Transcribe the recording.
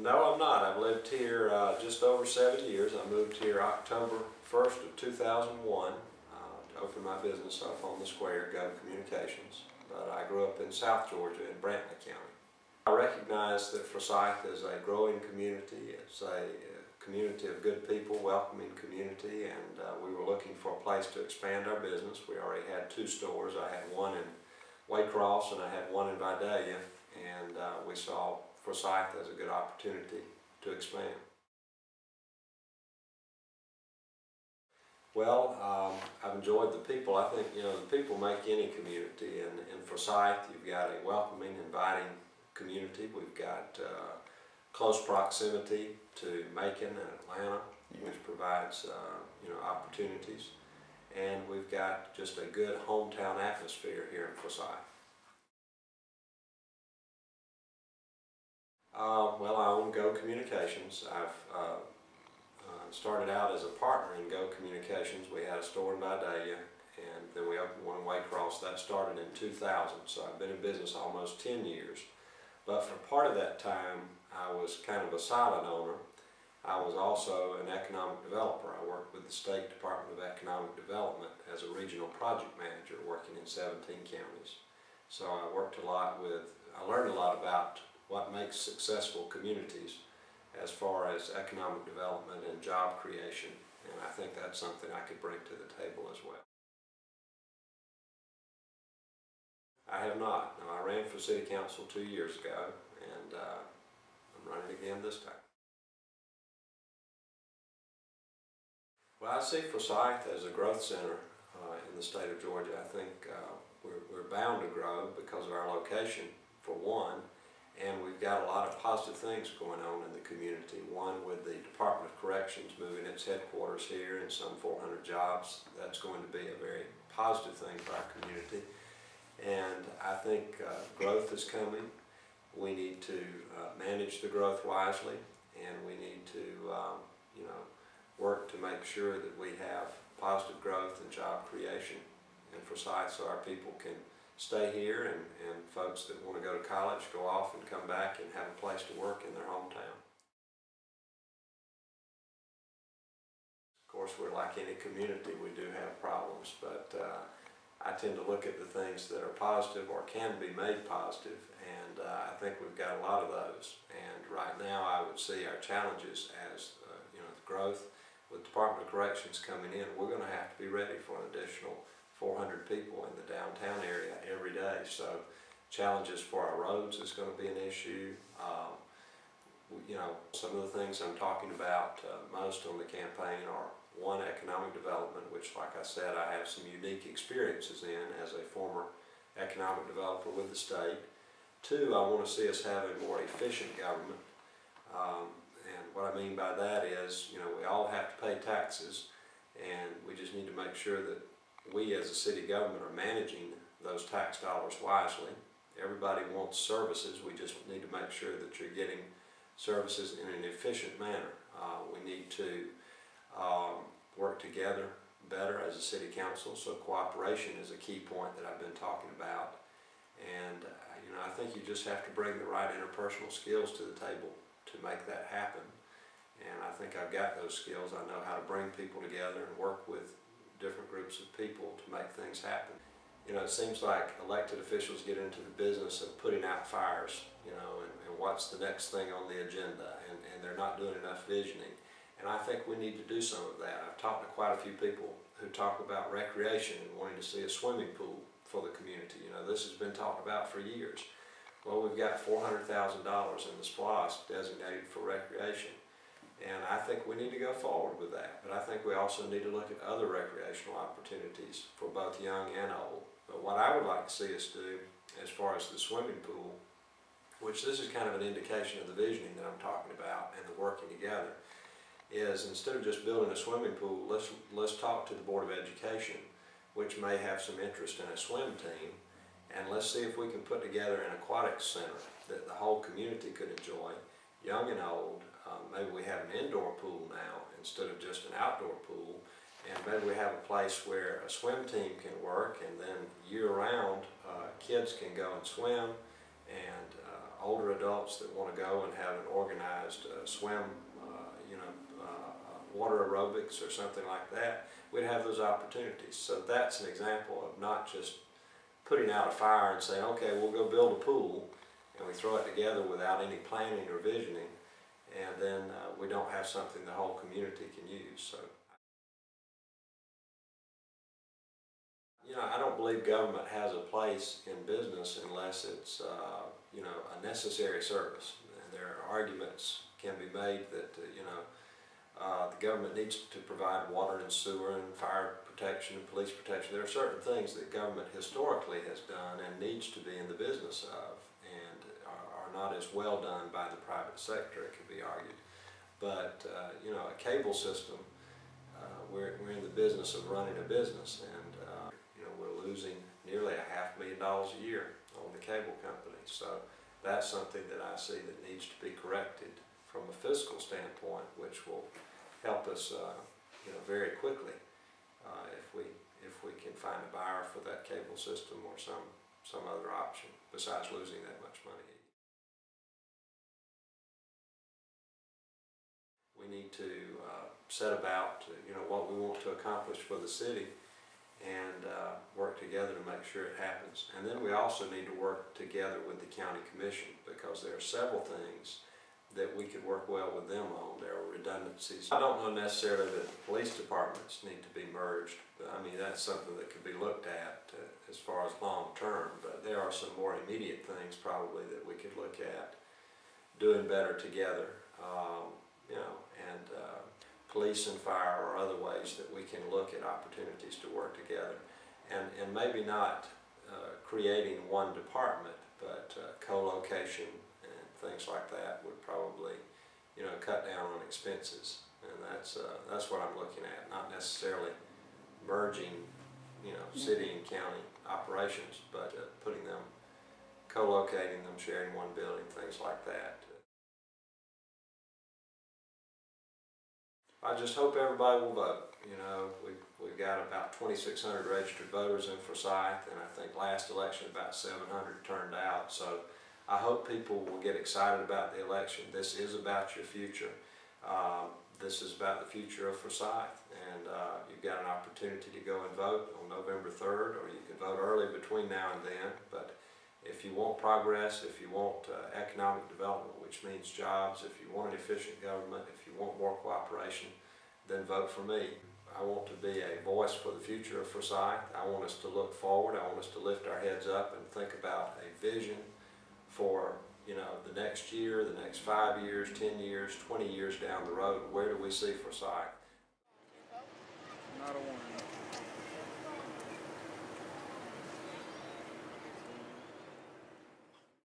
No, I'm not. I've lived here just over 7 years. I moved here October 1st of 2001 to open my business up on the square, Go Communications. But I grew up in South Georgia in Brantley County. I recognize that Forsyth is a growing community. It's a community of good people, welcoming community, and we were looking for a place to expand our business. We already had 2 stores. I had one in Waycross and I had one in Vidalia, and we saw Forsyth as a good opportunity to expand. Well, I've enjoyed the people. I think, the people make any community, and in Forsyth you've got a welcoming, inviting community. We've got close proximity to Macon and Atlanta, which provides opportunities, and we've got just a good hometown atmosphere here in Forsyth. Well, I own Go Communications. I've started out as a partner in Go Communications. We had a store in Vidalia, and then we opened one in Waycross. That started in 2000, so I've been in business almost 10 years. But for part of that time, I was kind of a silent owner. I was also an economic developer. I worked with the State Department of Economic Development as a regional project manager working in 17 counties. So I learned a lot about what makes successful communities as far as economic development and job creation, and I think that's something I could bring to the table as well. I have not. No, I ran for City Council 2 years ago, and I'm running again this time. Well, I see Forsyth as a growth center in the state of Georgia. I think we're bound to grow because of our location, for one, and we've got a lot of positive things going on in the community. One, with the Department of Corrections moving its headquarters here and some 400 jobs, that's going to be a very positive thing for our community. And I think growth is coming. We need to manage the growth wisely, and we need to work to make sure that we have positive growth and job creation in Forsyth so our people can stay here, and folks that want to go to college go off and come back and have a place to work in their hometown. Of course, we're like any community, we do have problems, but I tend to look at the things that are positive or can be made positive, and I think we've got a lot of those. And right now I would see our challenges as the growth. With Department of Corrections coming in, we're going to have to be ready for an additional 400 people in the downtown area every day. So challenges for our roads is going to be an issue. Some of the things I'm talking about most on the campaign are, one, economic development, which, like I said, I have some unique experiences in as a former economic developer with the state. Two, I want to see us have a more efficient government. And what I mean by that is, we all have to pay taxes, and we just need to make sure that we as a city government are managing those tax dollars wisely. Everybody wants services. We just need to make sure that you're getting services in an efficient manner. We need to work together better as a city council, so cooperation is a key point that I've been talking about. And I think you just have to bring the right interpersonal skills to the table to make that happen. And I think I've got those skills. I know how to bring people together and work with different groups of people to make things happen. It seems like elected officials get into the business of putting out fires, and what's the next thing on the agenda, and they're not doing enough visioning. And I think we need to do some of that. I've talked to quite a few people who talk about recreation and wanting to see a swimming pool for the community. This has been talked about for years. Well, we've got $400,000 in the SPLOST designated for recreation. And I think we need to go forward with that. But I think we also need to look at other recreational opportunities for both young and old. But what I would like to see us do, as far as the swimming pool, which this is kind of an indication of the visioning that I'm talking about and the working together, is instead of just building a swimming pool, let's talk to the Board of Education, which may have some interest in a swim team, and let's see if we can put together an aquatics center that the whole community could enjoy, young and old. Maybe we have an indoor pool now instead of just an outdoor pool, and maybe we have a place where a swim team can work, and then year-round kids can go and swim, and older adults that want to go and have an organized swim, water aerobics or something like that, we'd have those opportunities. So that's an example of not just putting out a fire and saying, okay, we'll go build a pool, and we throw it together without any planning or visioning, and then we don't have something the whole community can use. So, I don't believe government has a place in business unless it's, a necessary service. And there are arguments can be made that, the government needs to provide water and sewer and fire protection and police protection. There are certain things that government historically has done and needs to be in the business of, and are not as well done by the private sector, it could be argued. But, a cable system, we're in the business of running a business, and we're losing nearly $500,000 a year on the cable company. So that's something that I see that needs to be corrected from a fiscal standpoint, which will help us, very quickly if we can find a buyer for that cable system or some other option besides losing that much money. We need to set about, what we want to accomplish for the city, and work together to make sure it happens. And then we also need to work together with the county commission, because there are several things that we could work well with them on. There are redundancies. I don't know necessarily that the police departments need to be merged, but I mean, that's something that could be looked at as far as long term, but there are some more immediate things probably that we could look at doing better together, and police and fire are other ways that we can look at opportunities to work together, and maybe not creating one department, but co-location and things like that would probably, cut down on expenses, and that's what I'm looking at. Not necessarily merging, city and county operations, but putting them, co-locating them, sharing one building, things like that. I just hope everybody will vote. We've got about 2,600 registered voters in Forsyth, and I think last election about 700 turned out. So I hope people will get excited about the election. This is about your future. This is about the future of Forsyth, and you've got an opportunity to go and vote on November 3rd, or you can vote early between now and then. But if you want progress, if you want economic development, which means jobs, if you want an efficient government, if you want more cooperation, then vote for me. I want to be a voice for the future of Forsyth. I want us to look forward. I want us to lift our heads up and think about a vision for, the next year, the next 5 years, 10 years, 20 years down the road. Where do we see Forsyth? I don't want to